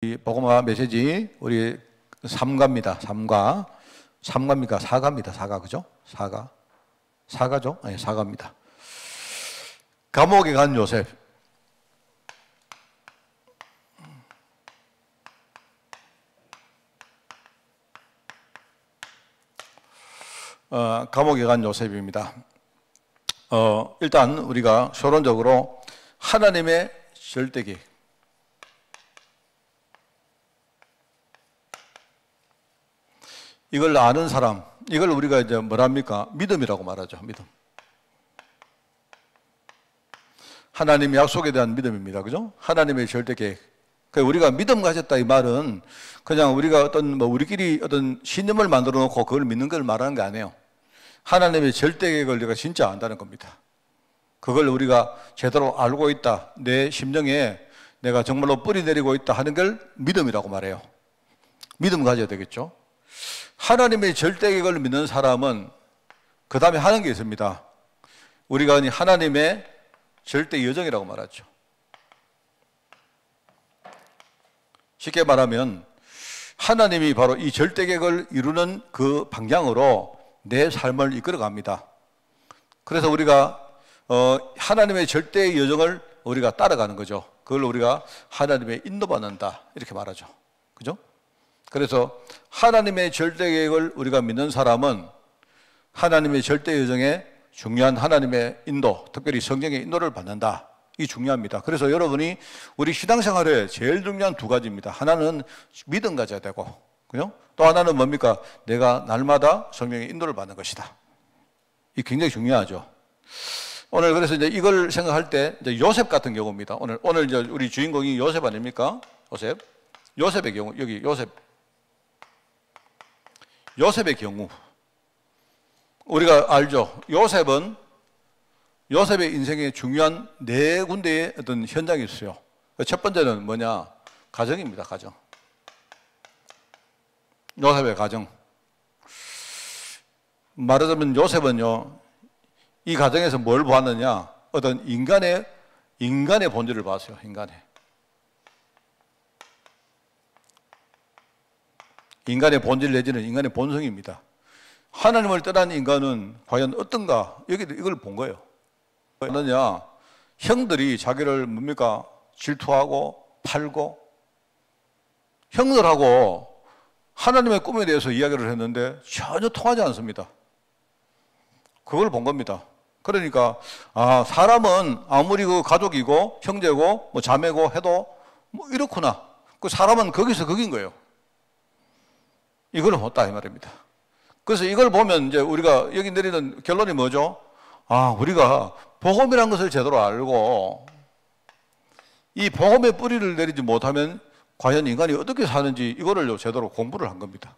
이 복음화 메시지 우리 3가입니다. 3가. 3가입니까? 4가입니다. 4가. 그죠? 4가. 4가죠? 아니, 4가입니다. 감옥에 간 요셉. 감옥에 간 요셉입니다. 일단 우리가 서론적으로 하나님의 절대계획. 이걸 아는 사람, 이걸 우리가 이제 뭐랍니까? 믿음이라고 말하죠. 믿음. 하나님의 약속에 대한 믿음입니다. 그죠? 하나님의 절대계획. 우리가 믿음 가졌다 이 말은 그냥 우리가 어떤 우리끼리 어떤 신념을 만들어 놓고 그걸 믿는 걸 말하는 게 아니에요. 하나님의 절대계획을 우리가 진짜 안다는 겁니다. 그걸 우리가 제대로 알고 있다. 내 심령에 내가 정말로 뿌리 내리고 있다 하는 걸 믿음이라고 말해요. 믿음 가져야 되겠죠. 하나님의 절대계획을 믿는 사람은 그 다음에 하는 게 있습니다. 우리가 하나님의 절대 여정이라고 말하죠. 쉽게 말하면 하나님이 바로 이 절대계획을 이루는 그 방향으로 내 삶을 이끌어갑니다. 그래서 우리가 하나님의 절대 여정을 우리가 따라가는 거죠. 그걸 우리가 하나님의 인도받는다 이렇게 말하죠. 그죠? 그래서 하나님의 절대계획을 우리가 믿는 사람은 하나님의 절대 여정에 중요한 하나님의 인도, 특별히 성령의 인도를 받는다. 이게 중요합니다. 그래서 여러분이 우리 신앙생활에 제일 중요한 두 가지입니다. 하나는 믿음 가져야 되고, 그죠? 또 하나는 뭡니까? 내가 날마다 성령의 인도를 받는 것이다. 이게 굉장히 중요하죠. 오늘 그래서 이제 이걸 생각할 때 이제 요셉 같은 경우입니다. 오늘 이제 우리 주인공이 요셉 아닙니까? 요셉의 경우, 여기 요셉의 경우 우리가 알죠. 요셉의 인생에 중요한 네 군데의 어떤 현장이 있어요. 첫 번째는 뭐냐? 가정입니다. 가정. 요셉의 가정. 말하자면 요셉은요, 이 가정에서 뭘 보았느냐? 어떤 인간의 본질을 봤어요. 인간의 본질 내지는 인간의 본성입니다. 하나님을 떠난 인간은 과연 어떤가? 이걸 본 거예요. 뭐냐? 형들이 자기를 뭡니까? 질투하고 팔고 형들하고 하나님의 꿈에 대해서 이야기를 했는데 전혀 통하지 않습니다. 그걸 본 겁니다. 그러니까 사람은 아무리 그 가족이고 형제고 뭐 자매고 해도 뭐 이렇구나. 그 사람은 거기서 거긴 거예요. 이걸 봤다 이 말입니다. 그래서 이걸 보면 이제 우리가 여기 내리는 결론이 뭐죠? 우리가 복음이라는 것을 제대로 알고 이 복음의 뿌리를 내리지 못하면 과연 인간이 어떻게 사는지 이거를 제대로 공부를 한 겁니다.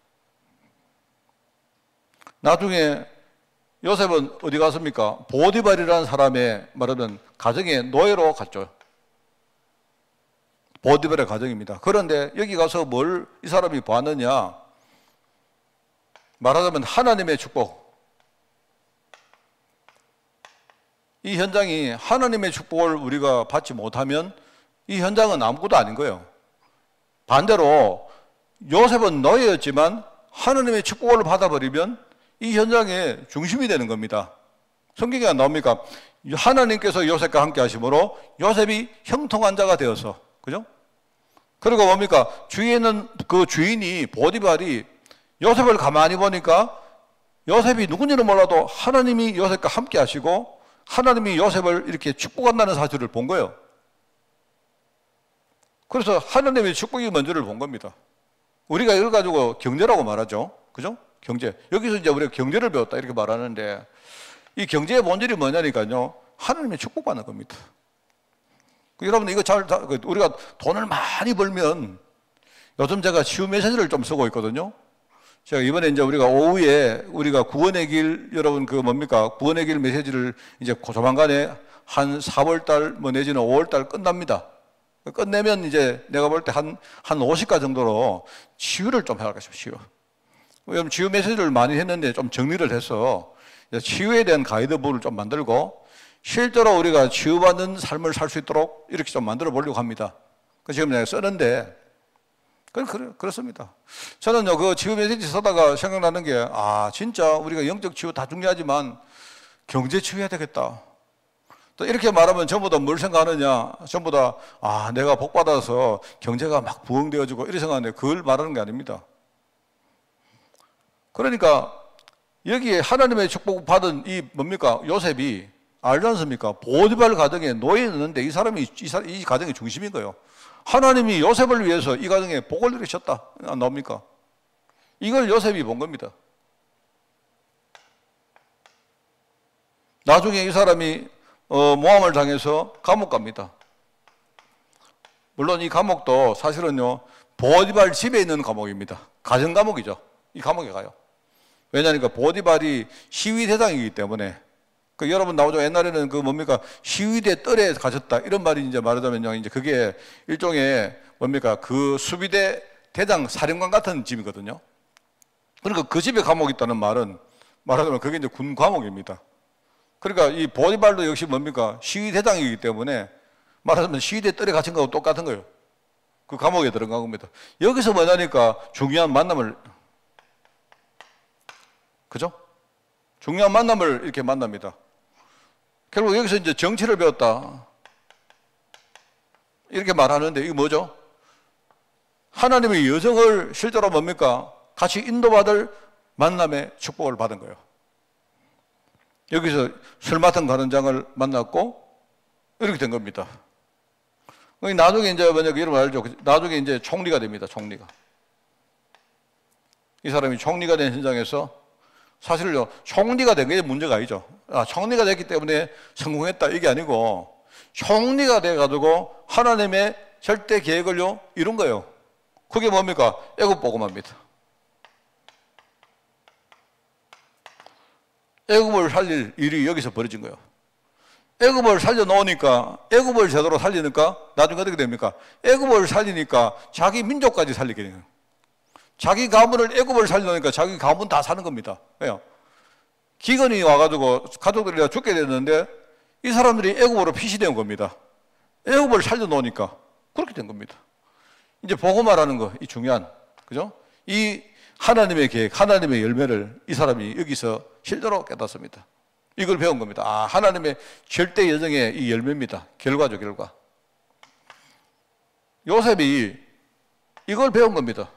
나중에 요셉은 어디 갔습니까? 보디발이라는 사람의 말하는 가정의 노예로 갔죠. 보디발의 가정입니다. 그런데 여기 가서 뭘 이 사람이 봤느냐? 말하자면 하나님의 축복. 이 현장이 하나님의 축복을 우리가 받지 못하면 이 현장은 아무것도 아닌 거예요. 반대로 요셉은 노예였지만 하나님의 축복을 받아버리면 이 현장의 중심이 되는 겁니다. 성경에 안 나옵니까? 하나님께서 요셉과 함께 하심으로 요셉이 형통한 자가 되어서, 그죠? 그리고 뭡니까? 주위에 있는 그 주인이 보디발이 요셉을 가만히 보니까 요셉이 누군지는 몰라도 하나님이 요셉과 함께 하시고 하나님이 요셉을 이렇게 축복한다는 사실을 본 거예요. 그래서 하나님의 축복이 먼저를 본 겁니다. 우리가 이걸 가지고 경제라고 말하죠. 그죠? 경제. 여기서 이제 우리가 경제를 배웠다 이렇게 말하는데 이 경제의 본질이 뭐냐니까요. 하나님의 축복받는 겁니다. 여러분 이거 우리가 돈을 많이 벌면 요즘 제가 치유 메시지를 좀 쓰고 있거든요. 제가 이번에 이제 우리가 오후에 우리가 구원의 길 여러분 구원의 길 메시지를 이제 조만간에 한 4월달 내지는 5월달 끝납니다. 끝내면 이제 내가 볼 때 한 50가 정도로 치유를 좀 해갈까 싶어요. 왜냐면 치유 메시지를 많이 했는데 좀 정리를 해서 치유에 대한 가이드북을 좀 만들고 실제로 우리가 치유받는 삶을 살 수 있도록 이렇게 좀 만들어 보려고 합니다. 지금 내가 쓰는데 그렇습니다. 저는요, 그 치유 메시지 쓰다가 생각나는 게, 진짜 우리가 영적 치유 다 중요하지만 경제 치유해야 되겠다. 또 이렇게 말하면 전부 다 뭘 생각하느냐? 전부 다, 내가 복받아서 경제가 막 부흥되어지고 이렇게 생각하는데 그걸 말하는 게 아닙니다. 그러니까 여기에 하나님의 축복 받은 이 뭡니까? 요셉이 알지 않습니까? 보디발 가정에 노예였는데 이 사람이 이 가정의 중심인 거예요. 하나님이 요셉을 위해서 이 가정에 복을 내리셨다. 안 나옵니까? 이걸 요셉이 본 겁니다. 나중에 이 사람이 모함을 당해서 감옥 갑니다. 물론 이 감옥도 사실은요, 보디발 집에 있는 감옥입니다. 가정 감옥이죠. 이 감옥에 가요. 왜냐하니까 보디발이 시위대장이기 때문에. 여러분 나오죠. 옛날에는 그 뭡니까? 시위대 뜰에 가셨다. 이런 말이 이제 말하자면요. 이제 그게 일종의 뭡니까? 그 수비대 대장 사령관 같은 집이거든요. 그러니까 그 집에 감옥이 있다는 말은 말하자면 그게 이제 군 감옥입니다. 그러니까 이 보디발도 역시 뭡니까? 시위대장이기 때문에 말하자면 시위대 뜰에 갇힌 거하고 똑같은 거예요. 그 감옥에 들어간 겁니다. 여기서 뭐냐니까 중요한 만남을, 그죠? 중요한 만남을 이렇게 만납니다. 결국 여기서 이제 정치를 배웠다. 이렇게 말하는데 이게 뭐죠? 하나님의 여정을 실제로 뭡니까? 같이 인도받을 만남의 축복을 받은 거예요. 여기서 술 맡은 가는장을 만났고 이렇게 된 겁니다. 나중에 이제 뭐냐, 여러분 알죠? 나중에 이제 총리가 됩니다. 총리가. 이 사람이 총리가 된 현장에서 사실요, 총리가 된 게 문제가 아니죠. 총리가 됐기 때문에 성공했다 이게 아니고 총리가 돼가지고 하나님의 절대 계획을요 이룬 거예요. 그게 뭡니까? 애굽 복음화입니다. 애굽을 살릴 일이 여기서 벌어진 거예요. 애굽을 살려놓으니까, 애굽을 제대로 살리니까 나중에 어떻게 됩니까? 애굽을 살리니까 자기 민족까지 살리게 돼요. 자기 가문을 애굽을 살려놓으니까 자기 가문 다 사는 겁니다. 왜요? 기근이 와가지고 가족들이 죽게 됐는데 이 사람들이 애굽으로 피시된 겁니다. 애굽을 살려놓으니까 그렇게 된 겁니다. 이제 복음화라는 거, 이 중요한, 그죠? 이 하나님의 계획, 하나님의 열매를 이 사람이 여기서 실제로 깨닫습니다. 이걸 배운 겁니다. 하나님의 절대 여정의 이 열매입니다. 결과죠, 결과. 요셉이 이걸 배운 겁니다.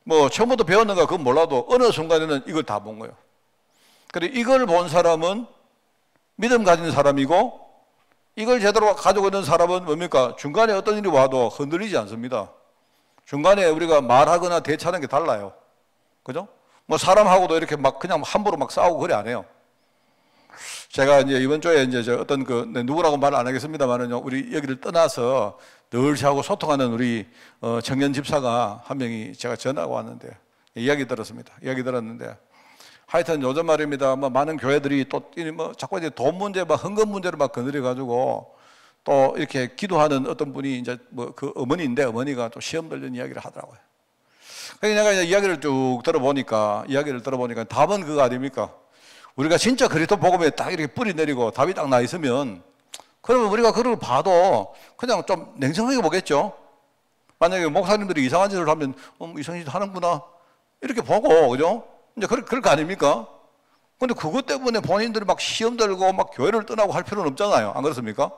뭐 처음부터 배웠는가 그건 몰라도 어느 순간에는 이걸 다 본 거예요. 그래, 이걸 본 사람은 믿음 가진 사람이고 이걸 제대로 가지고 있는 사람은 뭡니까? 중간에 어떤 일이 와도 흔들리지 않습니다. 중간에 우리가 말하거나 대처하는 게 달라요. 그죠? 뭐 사람하고도 이렇게 막 그냥 함부로 막 싸우고 그래 안 해요. 제가 이제 이번 주에 이제 어떤 누구라고 말 안 하겠습니다만은요, 우리 여기를 떠나서 늘 저하고 소통하는 우리 청년 집사가 한 명이 제가 전화가 왔는데 이야기 들었습니다. 이야기 들었는데 하여튼 요즘 말입니다. 뭐 많은 교회들이 또 뭐 자꾸 이제 돈 문제, 막 헌금 문제를 막 거느려 가지고 또 이렇게 기도하는 어떤 분이 이제 뭐 그 어머니인데 어머니가 또 시험 들린 이야기를 하더라고요. 그래서 내가 이제 이야기를 이야기를 들어보니까 답은 그거 아닙니까? 우리가 진짜 그리스도 복음에 딱 이렇게 뿌리 내리고 답이 딱 나 있으면 그러면 우리가 그걸 봐도 그냥 좀 냉정하게 보겠죠. 만약에 목사님들이 이상한 짓을 하면 이상한 짓 하는구나 이렇게 보고, 그죠? 이제 그럴 거 아닙니까? 근데 그것 때문에 본인들이 막 시험 들고 막 교회를 떠나고 할 필요는 없잖아요. 안 그렇습니까?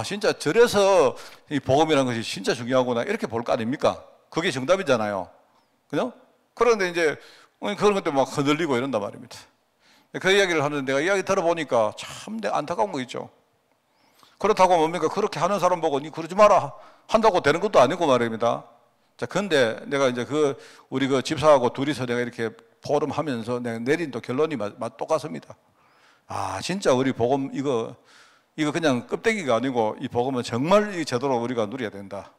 진짜 저래서 이 복음이라는 것이 진짜 중요하구나 이렇게 볼 거 아닙니까? 그게 정답이잖아요. 그죠? 그런데 이제 그런 것 때문에 막 흔들리고 이런단 말입니다. 그 이야기를 하는데 내가 이야기 들어보니까 참 안타까운 거 있죠. 그렇다고 뭡니까? 그렇게 하는 사람 보고 니 그러지 마라 한다고 되는 것도 아니고 말입니다. 자, 근데 내가 이제 우리 집사하고 둘이서 내가 이렇게 포럼하면서 내가 내린 또 결론이 똑같습니다. 진짜 우리 복음 이거 그냥 껍데기가 아니고 이 복음은 정말 제대로 우리가 누려야 된다.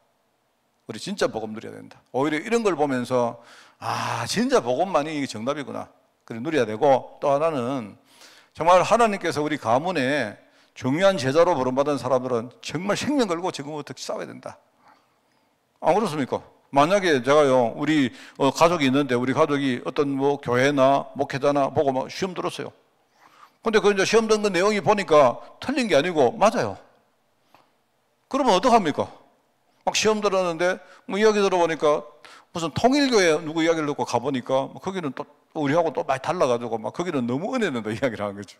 우리 진짜 복음 누려야 된다. 오히려 이런 걸 보면서 진짜 복음만이 이게 정답이구나. 그래 누려야 되고, 또 하나는 정말 하나님께서 우리 가문에 중요한 제자로 부름받은 사람들은 정말 생명 걸고 지금부터 싸워야 된다. 안 그렇습니까? 만약에 제가요, 우리 가족이 있는데 우리 가족이 어떤 뭐 교회나 목회자나 보고 막 시험 들었어요. 근데 그 이제 시험 든 그 내용이 보니까 틀린 게 아니고 맞아요. 그러면 어떡합니까? 막 시험 들었는데 뭐 이야기 들어보니까 무슨 통일교회 누구 이야기를 듣고 가보니까 거기는 또 우리하고 또 많이 달라가지고 막 거기는 너무 은혜 된다 이야기를 하는 거죠.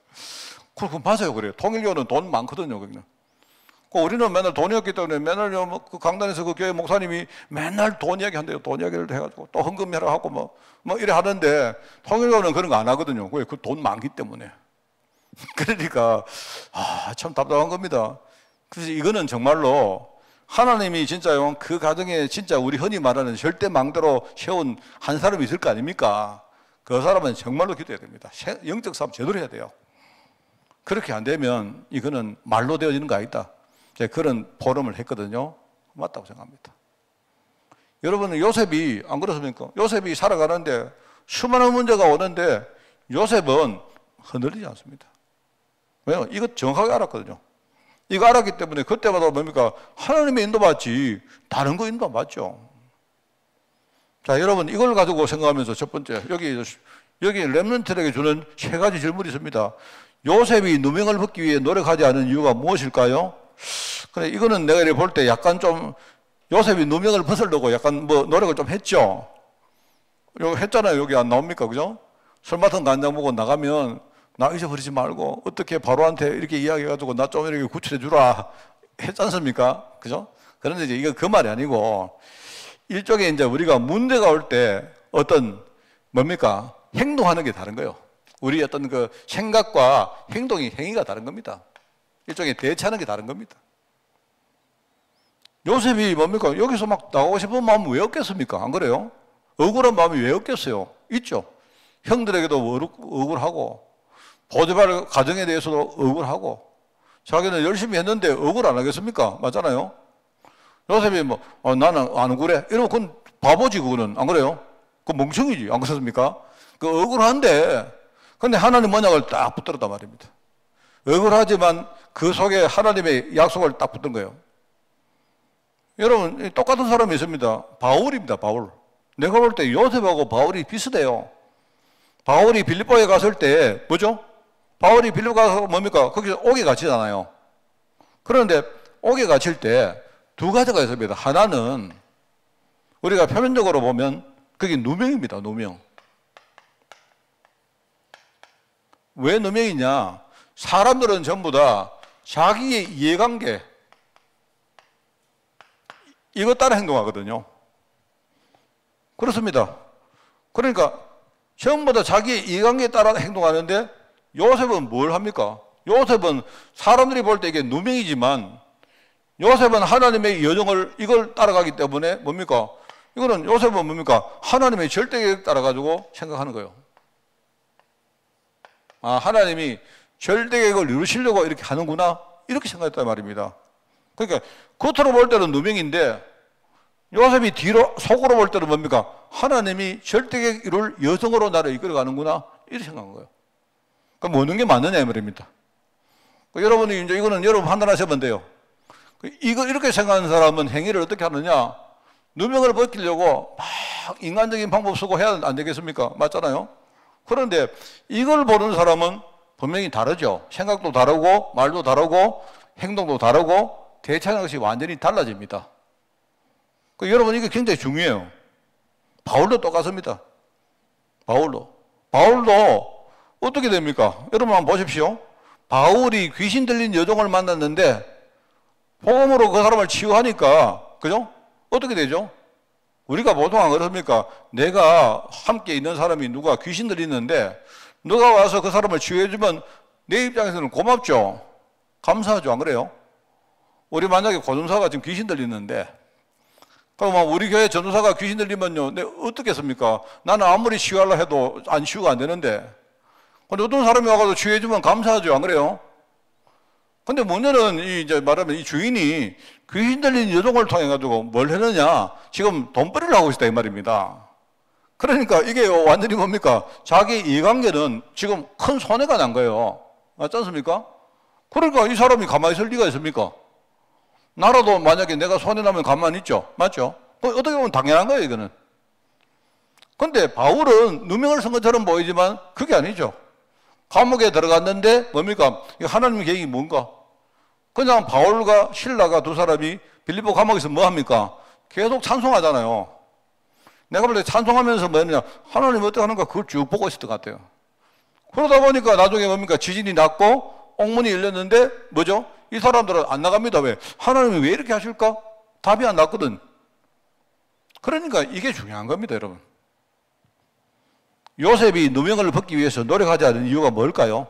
그럼 맞아요, 그래요. 통일교는 돈 많거든요, 거기는. 우리는 맨날 돈이 없기 때문에 맨날 그 강단에서 그 교회 목사님이 맨날 돈 이야기 한대요. 돈 이야기를 해가지고 또 헌금해라 하고 뭐 이래 하는데 통일교는 그런 거 안 하거든요. 왜? 그 돈 많기 때문에. 그러니까 참 답답한 겁니다. 그래서 이거는 정말로 하나님이 진짜요 그 가정에 진짜 우리 흔히 말하는 절대 망대로 세운 한 사람이 있을 거 아닙니까? 그 사람은 정말로 기도해야 됩니다. 영적 싸움 제대로 해야 돼요. 그렇게 안 되면 이거는 말로 되어지는 거 아니다. 제가 그런 포럼을 했거든요. 맞다고 생각합니다. 여러분은 요셉이 안 그렇습니까? 요셉이 살아가는데 수많은 문제가 오는데 요셉은 흔들리지 않습니다. 왜요? 이거 정확하게 알았거든요. 이거 알았기 때문에 그때마다 뭡니까? 하나님의 인도받지 다른 거 인도 안 받죠. 자, 여러분 이걸 가지고 생각하면서 첫 번째 여기 렘넌트들에게 주는 세 가지 질문이 있습니다. 요셉이 누명을 벗기 위해 노력하지 않은 이유가 무엇일까요? 그래, 이거는 내가 이렇게 볼 때 약간 좀 요셉이 누명을 벗으려고 약간 뭐 노력을 좀 했죠. 여기 했잖아요. 여기 안 나옵니까? 그죠? 술 맡은 간장 보고 나가면 나 잊어버리지 말고 어떻게 바로한테 이렇게 이야기해가지고 나 좀 이렇게 구출해 주라 했지 않습니까? 그죠? 그런데 이제 이거 그 말이 아니고 일종의 이제 우리가 문제가 올 때 어떤 뭡니까? 행동하는 게 다른 거예요. 우리 어떤 그 생각과 행위가 다른 겁니다. 일종의 대처하는 게 다른 겁니다. 요셉이 뭡니까? 여기서 막 나가고 싶은 마음은 왜 없겠습니까? 안 그래요? 억울한 마음이 왜 없겠어요? 있죠. 형들에게도 억울하고 보디발 가정에 대해서도 억울하고 자기는 열심히 했는데 억울 안 하겠습니까? 맞잖아요. 요셉이 나는 안 억울해. 이러면 그건 바보지 그거는. 안 그래요? 그건 멍청이지. 안 그렇습니까? 그 억울한데 근데 하나님 언약을 딱 붙들었단 말입니다. 억울하지만 그 속에 하나님의 약속을 딱 붙든 거예요. 여러분 똑같은 사람이 있습니다. 바울입니다. 바울. 내가 볼 때 요셉하고 바울이 비슷해요. 바울이 빌립보에 갔을 때 뭐죠? 바울이 빌립보 가서 뭡니까? 거기서 옥에 갇히잖아요. 그런데 옥에 갇힐 때 두 가지가 있습니다. 하나는 우리가 표면적으로 보면 그게 누명입니다. 누명. 왜 누명이냐? 사람들은 전부 다 자기의 이해관계 이거 따라 행동하거든요. 그렇습니다. 그러니까 전부 다 자기의 이해관계에 따라 행동하는데 요셉은 뭘 합니까? 요셉은 사람들이 볼 때 이게 누명이지만 요셉은 하나님의 여정을 이걸 따라가기 때문에 뭡니까? 이거는 요셉은 뭡니까? 하나님의 절대계획 따라가지고 생각하는 거예요. 하나님이 절대계획을 이루시려고 이렇게 하는구나 이렇게 생각했단 말입니다. 그러니까 겉으로 볼 때는 누명인데 요셉이 뒤로 속으로 볼 때는 뭡니까? 하나님이 절대계획 이룰 여정으로 나를 이끌어가는구나 이렇게 생각한 거예요. 그럼 어느 게 맞느냐 이 말입니다. 여러분이 이제 이거는 여러분 판단하시면 돼요. 이렇게 생각하는 사람은 행위를 어떻게 하느냐? 누명을 벗기려고 막 인간적인 방법 쓰고 해야 안 되겠습니까? 맞잖아요. 그런데 이걸 보는 사람은 분명히 다르죠. 생각도 다르고 말도 다르고 행동도 다르고 대처하는 것이 완전히 달라집니다. 여러분 이게 굉장히 중요해요. 바울도 똑같습니다. 바울도 어떻게 됩니까? 여러분 한번 보십시오. 바울이 귀신 들린 여종을 만났는데 복음으로 그 사람을 치유하니까 그죠? 어떻게 되죠? 우리가 보통 안 그렇습니까? 내가 함께 있는 사람이 누가 귀신 들리는데 너가 와서 그 사람을 치유해주면 내 입장에서는 고맙죠. 감사하죠. 안 그래요? 우리 만약에 고전사가 지금 귀신 들리는데 그럼 우리 교회 전도사가 귀신 들리면요 내가 어떻겠습니까? 나는 아무리 치유하려 해도 치유가 안 되는데 근데 어떤 사람이 와가지고 치유해주면 감사하죠. 안 그래요? 근데 문제는 이제 말하면 이 주인이 귀신 들린 여종을 통해 가지고 뭘 했느냐? 지금 돈벌이를 하고 있다 이 말입니다. 그러니까 이게 완전히 뭡니까? 자기 이해관계는 지금 큰 손해가 난 거예요. 맞지 않습니까? 그러니까 이 사람이 가만히 있을 리가 있습니까? 나라도 만약에 내가 손해 나면 가만히 있죠. 맞죠? 어떻게 보면 당연한 거예요, 이거는. 근데 바울은 누명을 쓴 것처럼 보이지만 그게 아니죠. 감옥에 들어갔는데 뭡니까? 하나님의 계획이 뭔가? 그냥 바울과 실라가 두 사람이 빌립보 감옥에서 뭐 합니까? 계속 찬송하잖아요. 내가 볼 때 찬송하면서 뭐냐, 하나님 어떻게 하는가 그걸 쭉 보고 있었던 것 같아요. 그러다 보니까 나중에 뭡니까? 지진이 났고 옥문이 열렸는데 뭐죠? 이 사람들은 안 나갑니다. 왜? 하나님이 왜 이렇게 하실까? 답이 안 났거든. 그러니까 이게 중요한 겁니다, 여러분. 요셉이 누명을 벗기 위해서 노력하지 않은 이유가 뭘까요?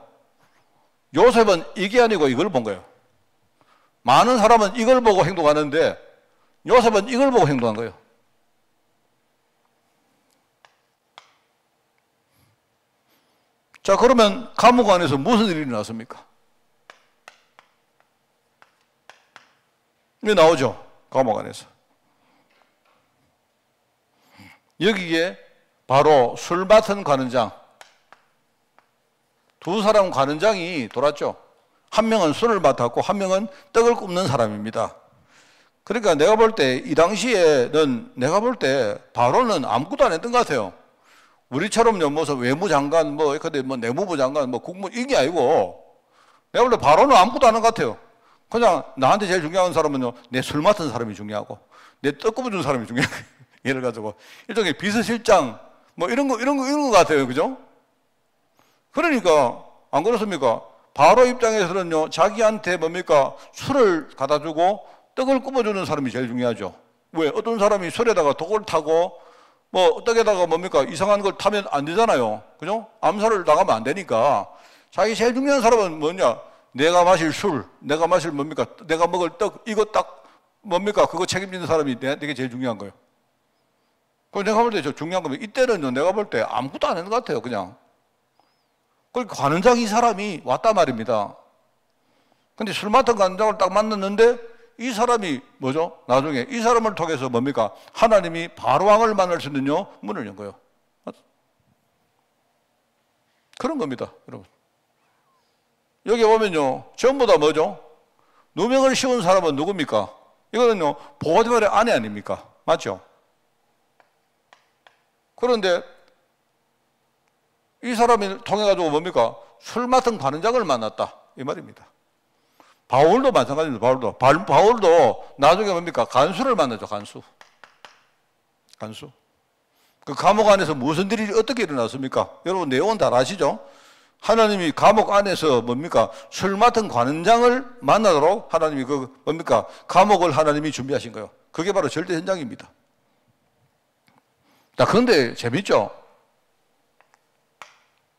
요셉은 이게 아니고 이걸 본 거예요. 많은 사람은 이걸 보고 행동하는데 요셉은 이걸 보고 행동한 거예요. 자, 그러면 감옥 안에서 무슨 일이 일어났습니까? 이게 나오죠, 감옥 안에서. 여기에 바로 술 맡은 관원장, 두 사람 관원장이 돌았죠. 한 명은 술을 맡았고 한 명은 떡을 굽는 사람입니다. 그러니까 내가 볼 때 이 당시에는 내가 볼 때 바로는 아무것도 안 했던 것 같아요. 우리처럼요, 무슨 외무장관, 근데 내무부 장관, 국무, 이게 아니고, 내가 볼 때 바로는 아무것도 안 한 것 같아요. 그냥 나한테 제일 중요한 사람은요, 내 술 맡은 사람이 중요하고, 내 떡 굽어준 사람이 중요하고, 예를 가지고, 일종의 비서실장, 이런 거 같아요. 그죠? 그러니까, 안 그렇습니까? 바로 입장에서는요, 자기한테 뭡니까? 술을 갖다 주고, 떡을 굽어주는 사람이 제일 중요하죠. 왜? 어떤 사람이 술에다가 독을 타고, 떡에다가 뭡니까? 이상한 걸 타면 안 되잖아요. 그죠? 암살을 나가면 안 되니까. 자기 제일 중요한 사람은 뭐냐? 내가 마실 술, 내가 마실 뭡니까? 내가 먹을 떡, 이거 딱 뭡니까? 그거 책임지는 사람이 되게 제일 중요한 거예요. 그래서 내가 볼 때 저 중요한 거면 이때는 내가 볼 때 아무것도 안 하는 것 같아요. 그냥. 그러니까 관원장 이 사람이 왔단 말입니다. 근데 술 맡은 관원장을 딱 만났는데 이 사람이 뭐죠? 나중에 이 사람을 통해서 뭡니까? 하나님이 바로왕을 만날 수 있는요, 문을 연 거예요. 그런 겁니다, 여러분. 여기 보면요, 전부 다 뭐죠? 누명을 씌운 사람은 누굽니까? 이거는요, 보디발의 아내 아닙니까? 맞죠? 그런데 이 사람이 통해가지고 뭡니까? 술 맡은 관원장을 만났다. 이 말입니다. 바울도 마찬가지입니다. 바울도 나중에 뭡니까? 간수를 만나죠, 간수. 그 감옥 안에서 무슨 일이 어떻게 일어났습니까? 여러분 내용은 다 아시죠? 하나님이 감옥 안에서 뭡니까? 술 맡은 관원장을 만나도록 하나님이 뭡니까? 감옥을 하나님이 준비하신 거예요. 그게 바로 절대 현장입니다. 자, 그런데 재밌죠?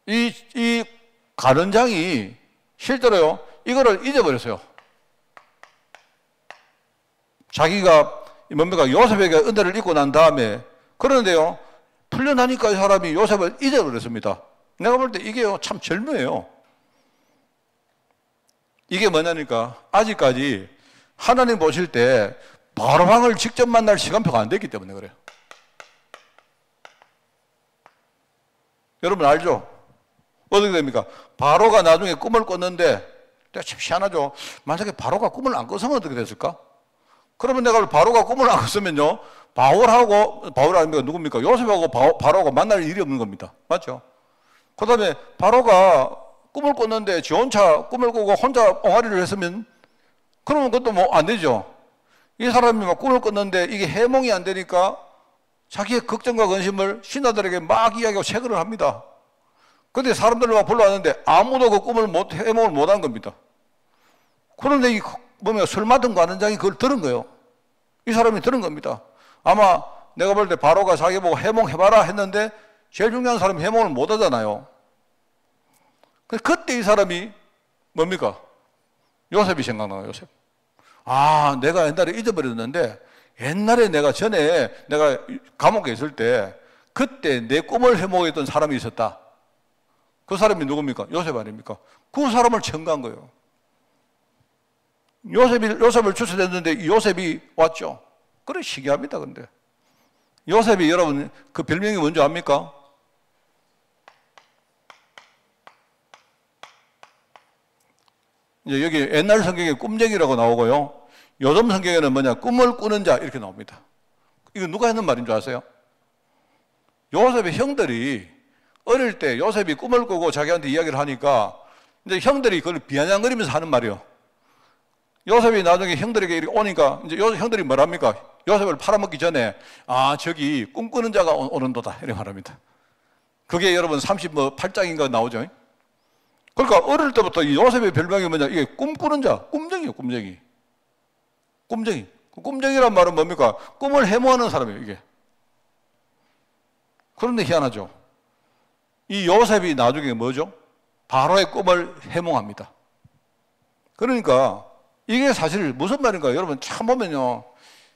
이 관원장이 실제로요, 이거를 잊어버렸어요. 자기가 뭡니까? 요셉에게 은혜를 입고 난 다음에, 그런데요, 풀려나니까 이 사람이 요셉을 잊어버렸습니다. 내가 볼 때 이게요, 참 절묘해요. 이게 뭐냐니까, 아직까지 하나님 보실 때 바로왕을 직접 만날 시간표가 안 됐기 때문에 그래요. 여러분 알죠? 어떻게 됩니까? 바로가 나중에 꿈을 꿨는데, 참 희한하죠? 만약에 바로가 꿈을 안 꿨으면 어떻게 됐을까? 그러면 내가 바로가 꿈을 안 꿨으면요, 바울 아닙니까? 누굽니까? 요셉하고 바로가 만날 일이 없는 겁니다. 맞죠? 그 다음에 바로가 꿈을 꿨는데 지 혼자 꿈을 꾸고 혼자 옹알이를 했으면, 그러면 그것도 안 되죠. 이 사람이 막 꿈을 꿨는데 이게 해몽이 안 되니까 자기의 걱정과 근심을 신하들에게 막 이야기하고 체거를 합니다. 근데 사람들을 막 불러왔는데 아무도 그 꿈을 해몽을 못 한 겁니다. 그런데 술 맡은 관원장이 그걸 들은 거예요. 이 사람이 들은 겁니다. 아마 내가 볼 때 바로가 자기 보고 해몽해봐라 했는데 제일 중요한 사람이 해몽을 못 하잖아요. 그때 이 사람이 뭡니까? 요셉이 생각나요, 요셉. 아, 내가 옛날에 잊어버렸는데 옛날에 내가 감옥에 있을 때 그때 내 꿈을 해몽했던 사람이 있었다. 그 사람이 누굽니까? 요셉 아닙니까? 그 사람을 청구한 거예요. 요셉을 추천했는데 요셉이 왔죠. 그래, 시기합니다, 근데. 요셉이 여러분, 그 별명이 뭔지 압니까? 이제 여기 옛날 성경에 꿈쟁이라고 나오고요. 요즘 성경에는 뭐냐? 꿈을 꾸는 자, 이렇게 나옵니다. 이거 누가 했는 말인 줄 아세요? 요셉의 형들이 어릴 때 요셉이 꿈을 꾸고 자기한테 이야기를 하니까 이제 형들이 그걸 비아냥거리면서 하는 말이요. 요셉이 나중에 형들에게 이렇게 오니까 이제 형들이 뭐랍니까? 요셉을 팔아먹기 전에 저기 꿈꾸는 자가 오는도다 이렇게 말합니다. 그게 여러분 38장인가 나오죠. 그러니까 어릴 때부터 이 요셉의 별명이 뭐냐? 이게 꿈꾸는 자, 꿈쟁이요, 꿈쟁이. 꿈쟁이. 꿈쟁이란 말은 뭡니까? 꿈을 해모하는 사람이에요, 이게. 그런데 희한하죠. 이 요셉이 나중에 뭐죠? 바로의 꿈을 해몽합니다. 그러니까 이게 사실 무슨 말인가요? 여러분 참 보면요.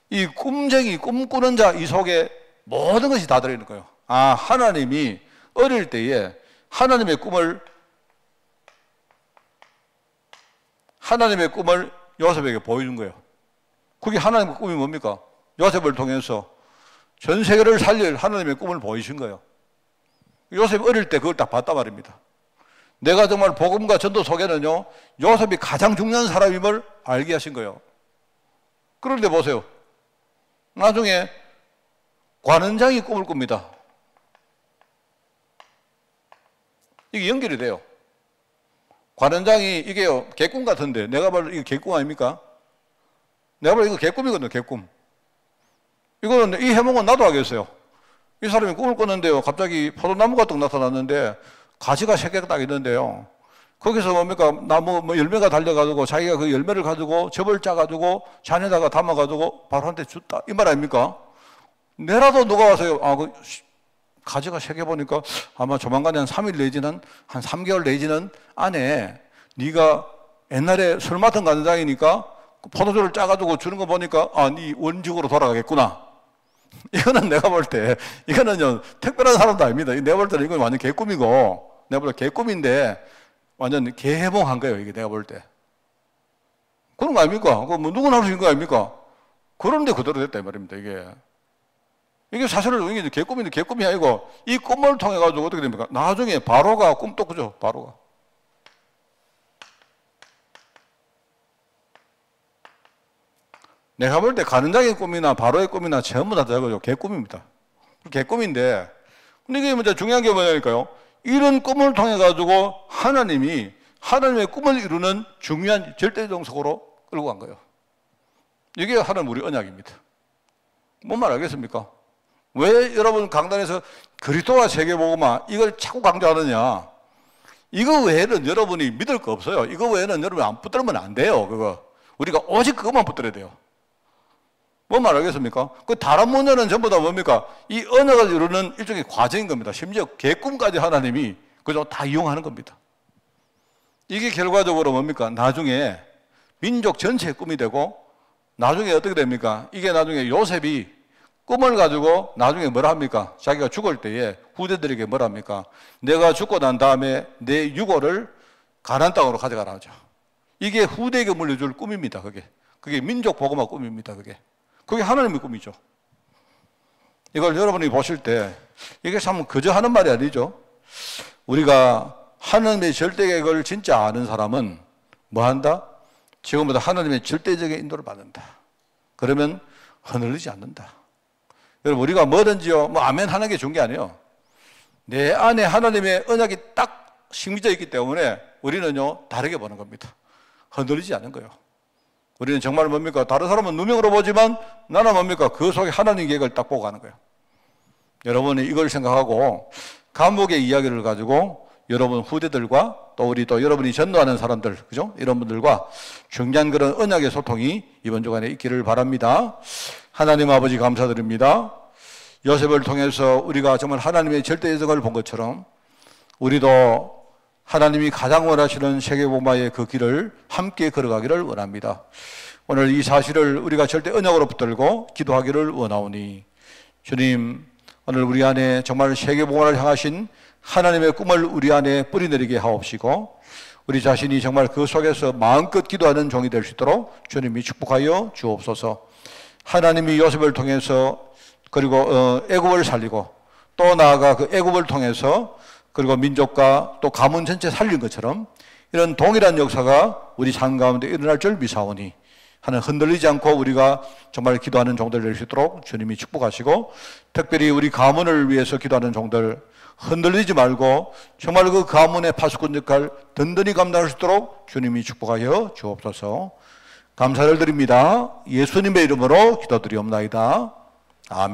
이 꿈쟁이, 꿈꾸는 자 이 속에 모든 것이 다 들어있는 거예요. 하나님이 어릴 때에 하나님의 꿈을 요셉에게 보여준 거예요. 그게 하나님의 꿈이 뭡니까? 요셉을 통해서 전 세계를 살릴 하나님의 꿈을 보이신 거예요. 요셉이 어릴 때 그걸 딱 봤단 말입니다. 내가 정말 복음과 전도 속에는요, 요셉이 가장 중요한 사람임을 알게 하신 거예요. 그런데 보세요. 나중에 관원장이 꿈을 꿉니다. 이게 연결이 돼요. 관원장이 이게요, 개꿈 같은데, 내가 봐도 이게 개꿈 아닙니까? 내가 봐도 이거 개꿈이거든요, 개꿈. 이거는, 이 해몽은 나도 하겠어요. 이 사람이 꿈을 꿨는데요, 갑자기 포도나무가 딱 나타났는데, 가지가 3개가 딱 있는데요. 거기서 뭡니까? 나무 열매가 달려가지고 자기가 그 열매를 가지고 접을 짜가지고 잔에다가 담아가지고 바로 한테 줬다. 이 말 아닙니까? 내라도 누가 와서요. 가지가 3개 보니까 아마 조만간에 한 3일 내지는 한 3개월 내지는 안에 네가 옛날에 술 맡은 간장이니까 포도주를 짜가지고 주는 거 보니까 네 원직으로 돌아가겠구나. 이거는 내가 볼 때 이거는요 특별한 사람도 아닙니다. 내가 볼 때는 이건 완전 개꿈이고 내가 볼 때 개꿈인데 완전 개해몽한 거예요. 이게 내가 볼 때 그런 거 아닙니까? 뭐 누구나 할 수 있는 거 아닙니까? 그런데 그대로 됐다 이 말입니다. 이게 사실은 이게 개꿈인데 개꿈이 아니고 이 꿈을 통해 가지고 어떻게 됩니까? 나중에 바로가 꿈도 꾸죠. 바로가. 내가 볼 때 가는장의 꿈이나 바로의 꿈이나 전부 다 저거죠. 개꿈입니다. 개꿈인데 근데 이게 먼저 중요한 게 뭐냐니까요. 이런 꿈을 통해 가지고 하나님이 하나님의 꿈을 이루는 중요한 절대정석으로 끌고 간 거예요. 이게 하나님 우리 언약입니다. 뭔 말 알겠습니까? 왜 여러분 강단에서 그리스도와 세계복음화 이걸 자꾸 강조하느냐? 이거 외에는 여러분이 믿을 거 없어요. 이거 외에는 여러분이 안 붙들면 안 돼요. 그거 우리가 오직 그것만 붙들어야 돼요. 뭔 말 알겠습니까? 그 다른 문제는 전부 다 뭡니까? 이 언약을 이루는 일종의 과정인 겁니다. 심지어 개꿈까지 하나님이 그저 다 이용하는 겁니다. 이게 결과적으로 뭡니까? 나중에 민족 전체의 꿈이 되고 나중에 어떻게 됩니까? 이게 나중에 요셉이 꿈을 가지고 나중에 뭐라 합니까? 자기가 죽을 때에 후대들에게 뭐라 합니까? 내가 죽고 난 다음에 내 유고를 가나안 땅으로 가져가라 하죠. 이게 후대에게 물려줄 꿈입니다. 그게 민족 복음화 꿈입니다. 그게 하나님의 꿈이죠. 이걸 여러분이 보실 때 이게 참 그저 하는 말이 아니죠. 우리가 하나님의 절대 계획을 진짜 아는 사람은 뭐 한다? 지금보다 하나님의 절대적인 인도를 받는다. 그러면 흔들리지 않는다. 여러분 우리가 뭐든지요 뭐 아멘 하는 게 좋은 게 아니에요. 내 안에 하나님의 언약이 딱 심겨져 있기 때문에 우리는요 다르게 보는 겁니다. 흔들리지 않는 거예요. 우리는 정말 뭡니까? 다른 사람은 누명으로 보지만 나는 뭡니까? 그 속에 하나님 계획을 딱 보고 가는 거예요. 여러분이 이걸 생각하고 감옥의 이야기를 가지고 여러분 후대들과 또 우리 또 여러분이 전도하는 사람들, 그죠? 이런 분들과 중요한 그런 언약의 소통이 이번 주간에 있기를 바랍니다. 하나님 아버지 감사드립니다. 요셉을 통해서 우리가 정말 하나님의 절대적을 본 것처럼 우리도 하나님이 가장 원하시는 세계복음화의 그 길을 함께 걸어가기를 원합니다. 오늘 이 사실을 우리가 절대 언약으로 붙들고 기도하기를 원하오니 주님 오늘 우리 안에 정말 세계복음화를 향하신 하나님의 꿈을 우리 안에 뿌리내리게 하옵시고 우리 자신이 정말 그 속에서 마음껏 기도하는 종이 될 수 있도록 주님이 축복하여 주옵소서. 하나님이 요셉을 통해서 그리고 애굽을 살리고 또 나아가 그 애굽을 통해서 그리고 민족과 또 가문 전체 살린 것처럼 이런 동일한 역사가 우리 삶 가운데 일어날 줄 미사오니 하는 흔들리지 않고 우리가 정말 기도하는 종들 될 수 있도록 주님이 축복하시고 특별히 우리 가문을 위해서 기도하는 종들 흔들리지 말고 정말 그 가문의 파수꾼 역할 든든히 감당할 수 있도록 주님이 축복하여 주옵소서. 감사를 드립니다. 예수님의 이름으로 기도드리옵나이다.